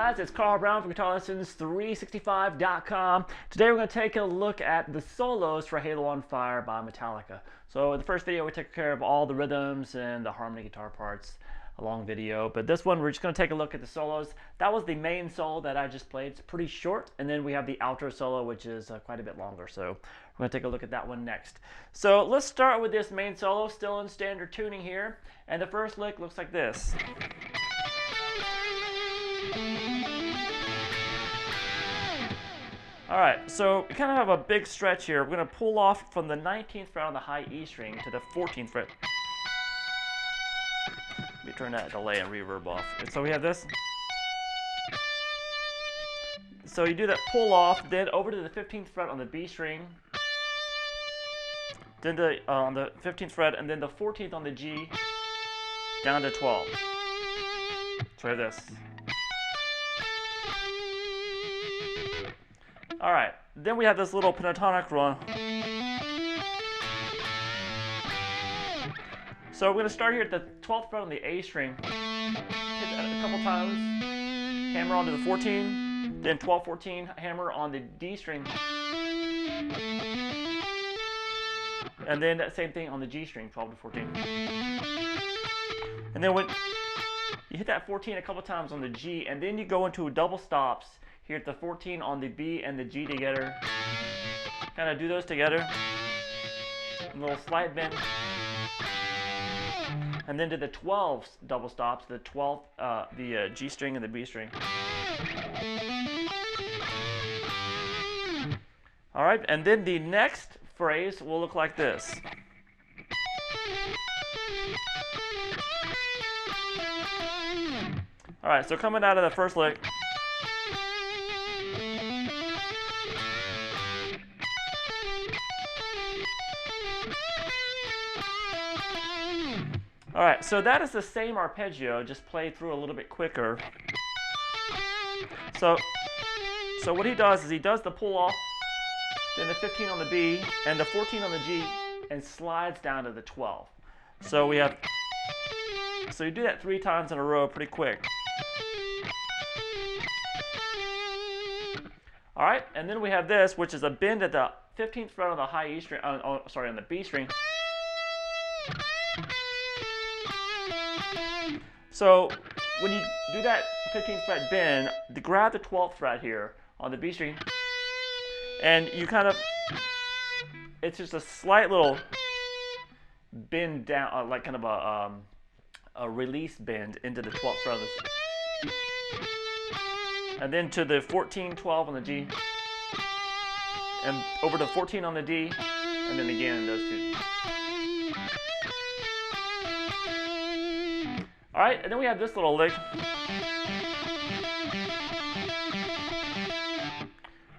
guys, it's Carl Brown from GuitarLessons365.com. Today we're going to take a look at the solos for Halo on Fire by Metallica. So in the first video we took care of all the rhythms and the harmony guitar parts, a long video. But this one we're just going to take a look at the solos. That was the main solo that I just played. It's pretty short. And then we have the outro solo, which is quite a bit longer. So we're going to take a look at that one next. So let's start with this main solo, still in standard tuning here. And the first lick looks like this. Alright, so we kind of have a big stretch here. We're going to pull off from the 19th fret on the high E string to the 14th fret. Let me turn that delay and reverb off. And so we have this. So you do that pull off, then over to the 15th fret on the B string, then on the 15th fret, and then the 14th on the G, down to 12. So we have this. Alright, then we have this little pentatonic run. So we're going to start here at the 12th fret on the A string. Hit that a couple times. Hammer onto the 14. Then 12, 14, hammer on the D string. And then that same thing on the G string, 12 to 14. And then when you hit that 14 a couple times on the G, and then you go into double stops here at the 14 on the B and the G together. Kind of do those together. A little slide bend. And then to the 12 double stops, the 12th, the G string and the B string. All right, and then the next phrase will look like this. All right, so coming out of the first lick. All right, so that is the same arpeggio, just played through a little bit quicker. So what he does is he does the pull off, then the 15 on the B, and the 14 on the G, and slides down to the 12. So you do that 3 times in a row pretty quick. All right, and then we have this, which is a bend at the 15th fret on the high E string, on the B string. So when you do that 15th fret bend, grab the 12th fret here on the B string, and you kind of, it's just a slight little bend down, like kind of a release bend into the 12th fret of this. And then to the 14, 12 on the G, and over to 14 on the D, and then again those two. All right, and then we have this little lick.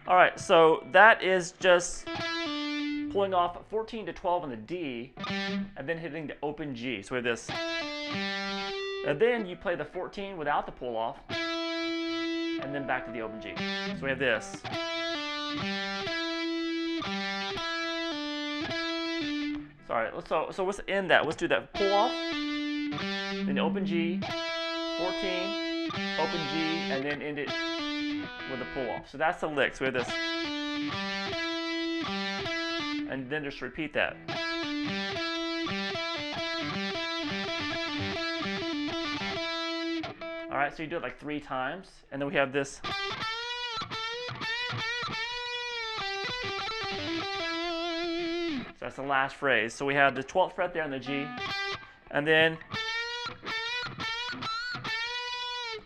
All right, so that is just pulling off 14 to 12 on the D, and then hitting the open G. So we have this. And then you play the 14 without the pull off, and then back to the open G. So we have this. Sorry, so let's end that. Let's do that pull off. Then the open G, 14, open G, and then end it with a pull off. So that's the lick. So we have this. And then just repeat that. All right, so you do it like 3 times. And then we have this. So that's the last phrase. So we have the 12th fret there on the G. And then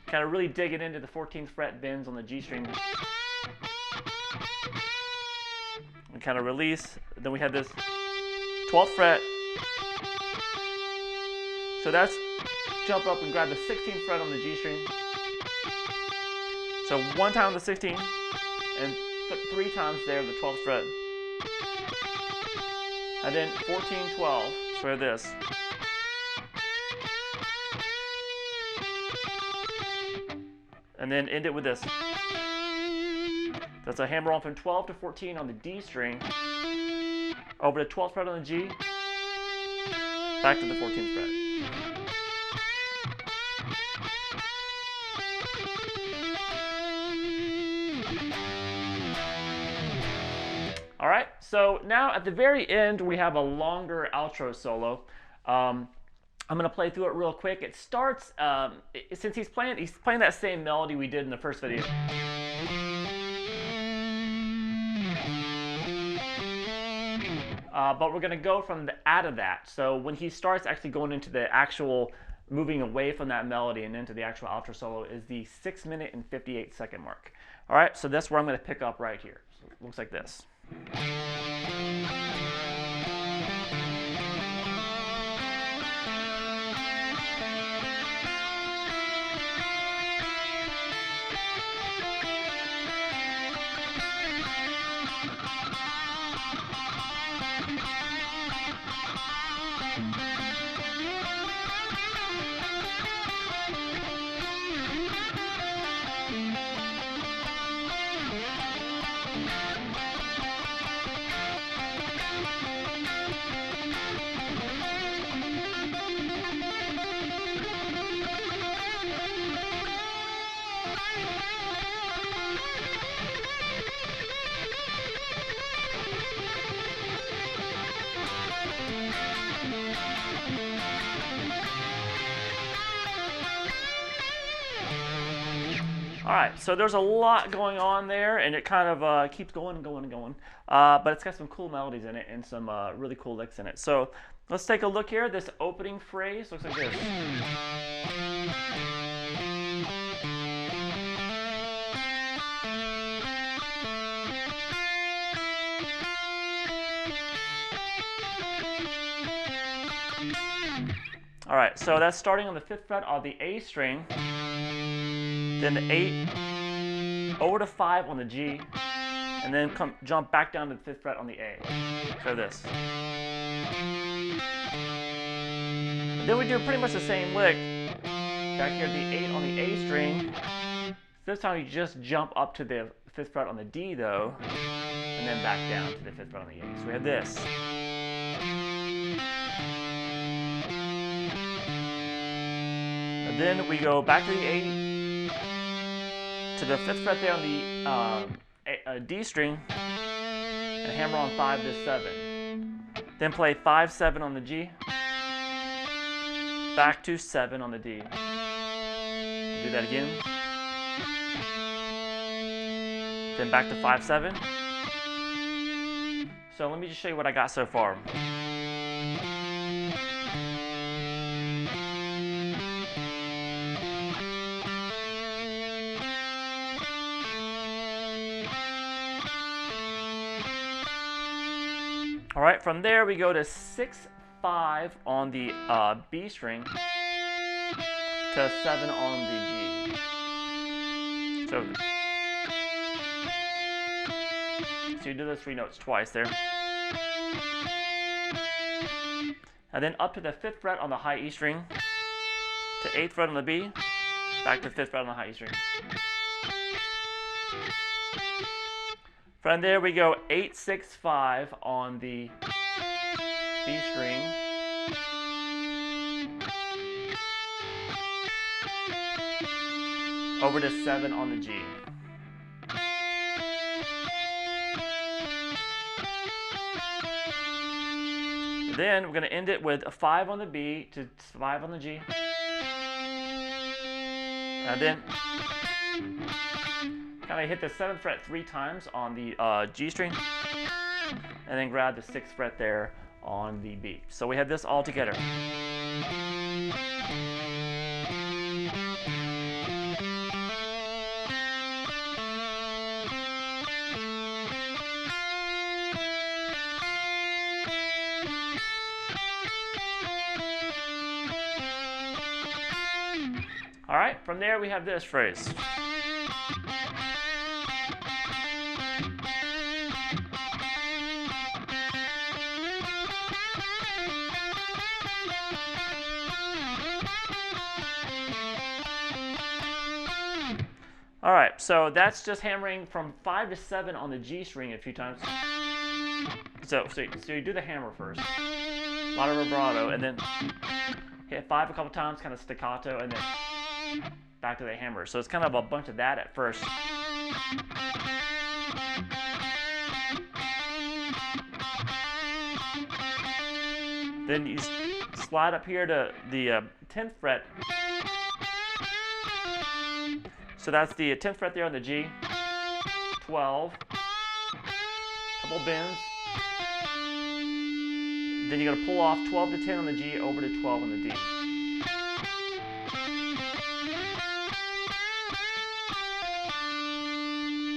kind of really digging into the 14th fret bends on the G string. We kind of release. Then we have this 12th fret. So that's jump up and grab the 16th fret on the G string. So 1 time on the 16th and 3 times there the 12th fret. And then 14, 12. So we have this. And then end it with this. That's a hammer on from 12 to 14 on the D string, over the 12th fret on the G, back to the 14th fret. All right, so now at the very end, we have a longer outro solo. I'm gonna play through it real quick. It starts, since he's playing that same melody we did in the first video. But we're gonna go from out of that. So when he starts actually going into the actual, moving away from that melody and into the actual outro solo is the 6 minute and 58 second mark. All right, so that's where I'm gonna pick up right here. So it looks like this. All right, so there's a lot going on there, and it kind of keeps going and going and going. But it's got some cool melodies in it and some really cool licks in it. So let's take a look here. This opening phrase looks like this. All right, so that's starting on the 5th fret of the A string, then the 8 over to 5 on the G, and then jump back down to the 5th fret on the A. So this. And then we do pretty much the same lick back here, the 8 on the A string. This time you just jump up to the 5th fret on the D though, and then back down to the 5th fret on the A. So we have this. And then we go back to the 8, to the 5th fret there on the D string, and hammer on 5 to 7. Then play 5, 7 on the G, back to 7 on the D. Do that again. Then back to 5, 7. So let me just show you what I got so far. All right, from there we go to 6, 5 on the B string to 7 on the G. So you do those 3 notes twice there. And then up to the 5th fret on the high E string, to 8th fret on the B, back to 5th fret on the high E string. From there we go 8, 6, 5 on the B string, over to 7 on the G. Then we're going to end it with a 5 on the B to 5 on the G. And then kind of hit the 7th fret 3 times on the G string, and then grab the 6th fret there on the B. So we have this all together. All right, from there we have this phrase. All right, so that's just hammering from 5 to 7 on the G string a few times. So you do the hammer first, a lot of vibrato, and then hit 5 a couple times, kind of staccato, and then back to the hammer. So it's kind of a bunch of that at first. Then you slide up here to the 10th fret. So that's the 10th fret there on the G. 12. Couple bends. Then you're going to pull off 12 to 10 on the G over to 12 on the D.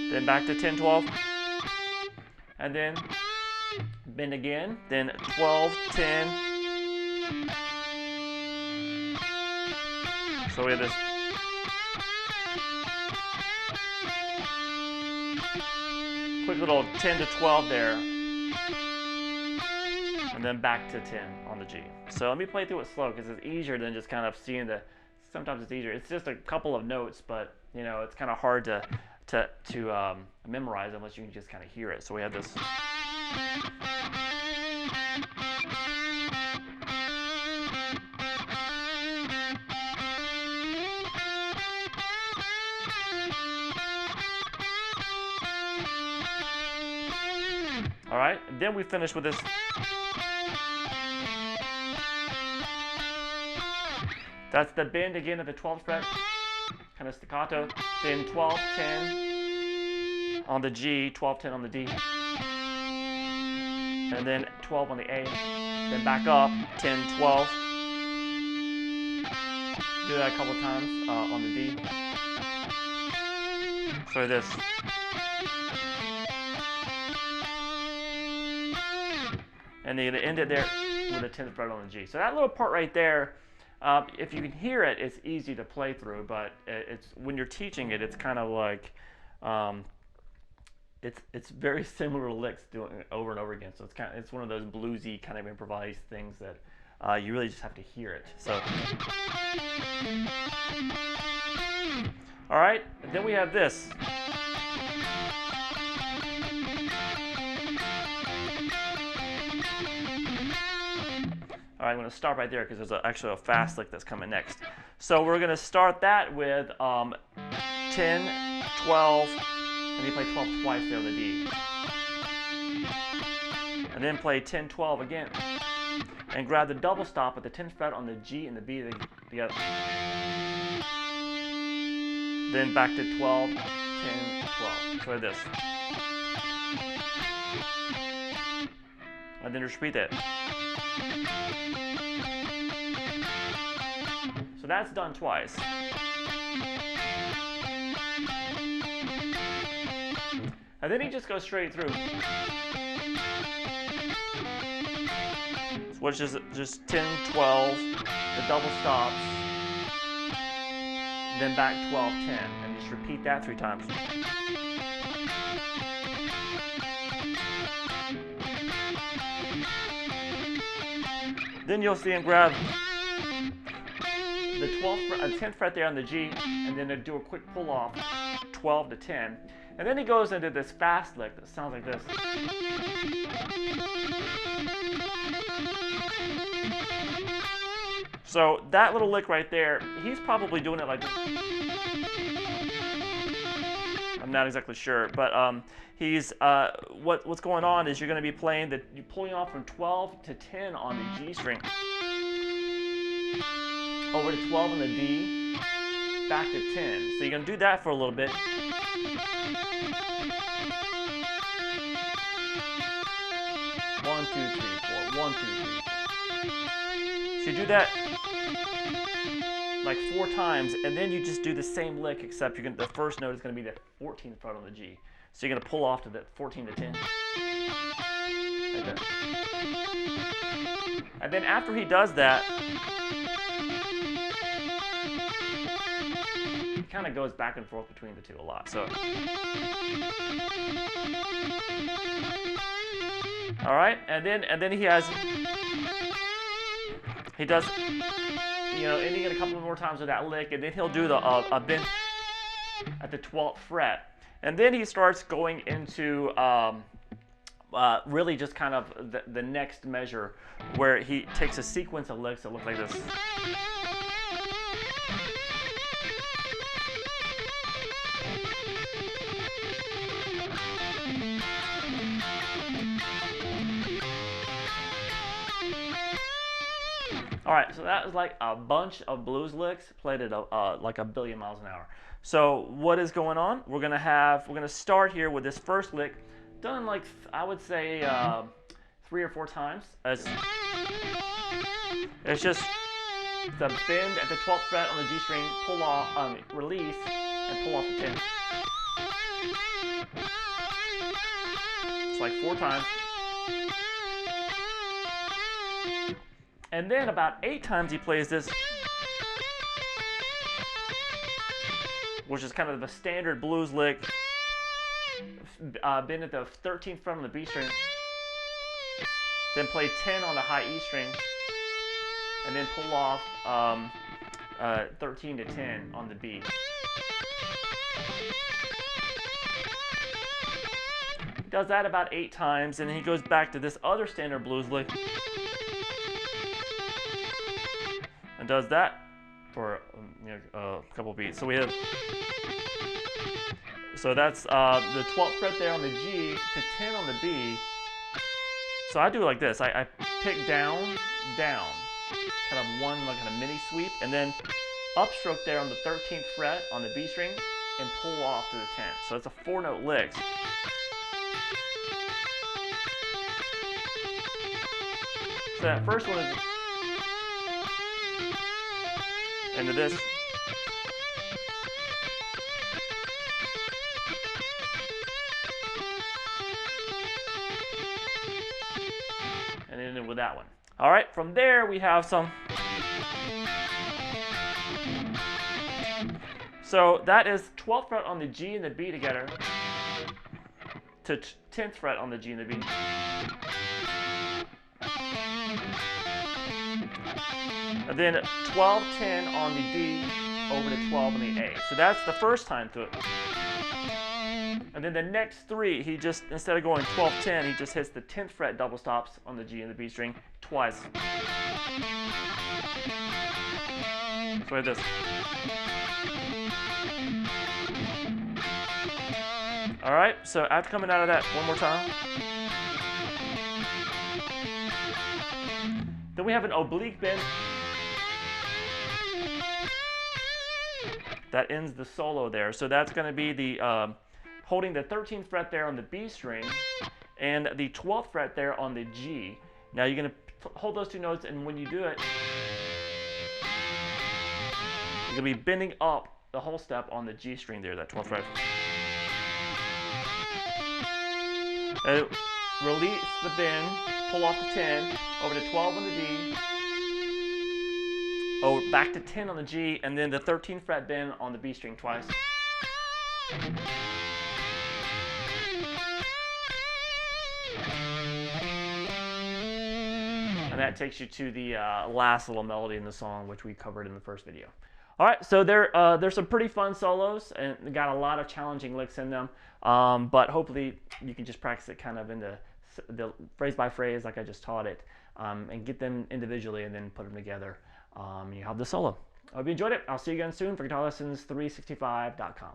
Then back to 10, 12. And then bend again. Then 12, 10. So we have this. Quick little 10 to 12 there. And then back to 10 on the G. So let me play through it slow because it's easier than just kind of seeing the, sometimes it's easier. It's just a couple of notes, but you know, it's kind of hard to memorize unless you can just kind of hear it. So we have this. All right, and then we finish with this. That's the bend again of the 12th fret, kind of staccato. Then 12, 10 on the G, 12, 10 on the D. And then 12 on the A. Then back up, 10, 12. Do that a couple times on the D. So this. And then you end it there with a 10th fret on the G. So that little part right there, if you can hear it, it's easy to play through. But it's when you're teaching it, it's kind of like it's very similar licks doing it over and over again. So it's one of those bluesy kind of improvised things that you really just have to hear it. So all right, and then we have this. All right, I'm going to stop right there because there's actually a fast lick that's coming next. So we're going to start that with 10, 12, and you play 12 twice there on the D. And then play 10, 12 again. And grab the double stop at the 10th fret on the G and the B together. Then back to 12, 10, 12. So like this. And then just repeat that. So that's done twice. And then he just goes straight through. Which is just 10, 12, the double stops, then back 12, 10, and just repeat that 3 times. Then you'll see him grab the 10th fret there on the G, and then do a quick pull off, 12 to 10. And then he goes into this fast lick that sounds like this. So that little lick right there, he's probably doing it like this. I'm not exactly sure, but he's what's going on is you're going to be playing you're pulling off from 12 to 10 on the G string, over to 12 on the D, back to 10. So you're going to do that for a little bit. One, two, three, four. 1, 2, 3, 4. So you do that like 4 times, and then you just do the same lick, except the first note is going to be the 14th fret on the G. So you're going to pull off to the 14 to 10. Like that. And then after he does that, he kind of goes back and forth between the two a lot. So, all right, and then he does, ending it a couple more times with that lick, and then he'll do a bend at the 12th fret. And then he starts going into really just kind of the next measure, where he takes a sequence of licks that look like this. All right, so that was like a bunch of blues licks played at like a billion miles an hour. So what is going on? We're gonna start here with this first lick, done like I would say 3 or 4 times. It's just the bend at the 12th fret on the G string, pull off, release, and pull off the 10th. It's like 4 times. And then about 8 times he plays this, which is kind of a standard blues lick. Bend at the 13th fret on the B string, then play 10 on the high E string, and then pull off 13 to 10 on the B. He does that about 8 times, and then he goes back to this other standard blues lick and does that for a couple beats. So we have, so that's the 12th fret there on the G to 10 on the B. So I do it like this. I pick down, down, kind of one like a mini sweep, and then upstroke there on the 13th fret on the B string and pull off to the 10th. So it's a 4-note lick. So that first one is into this. And then with that one. All right, from there we have some. So that is 12th fret on the G and the B together to 10th fret on the G and the B. And then 12, 10 on the D over to 12 on the A. So that's the first time through it. And then the next 3, he just, instead of going 12, 10, he just hits the 10th fret double stops on the G and the B string twice. So we have this. All right, so after coming out of that one more time, then we have an oblique bend that ends the solo there. So that's going to be the holding the 13th fret there on the B string and the 12th fret there on the G. Now you're going to hold those 2 notes, and when you do it, you're going to be bending up the whole step on the G string there, that 12th fret. And release the bend, pull off the 10, over to 12 on the D, back to 10 on the G, and then the 13th fret bend on the B string twice. And that takes you to the last little melody in the song, which we covered in the first video. All right, so there's some pretty fun solos, and got a lot of challenging licks in them. But hopefully you can just practice it kind of into the phrase by phrase, like I just taught it, and get them individually, and then put them together. You have the solo. I hope you enjoyed it. I'll see you again soon for GuitarLessons365.com.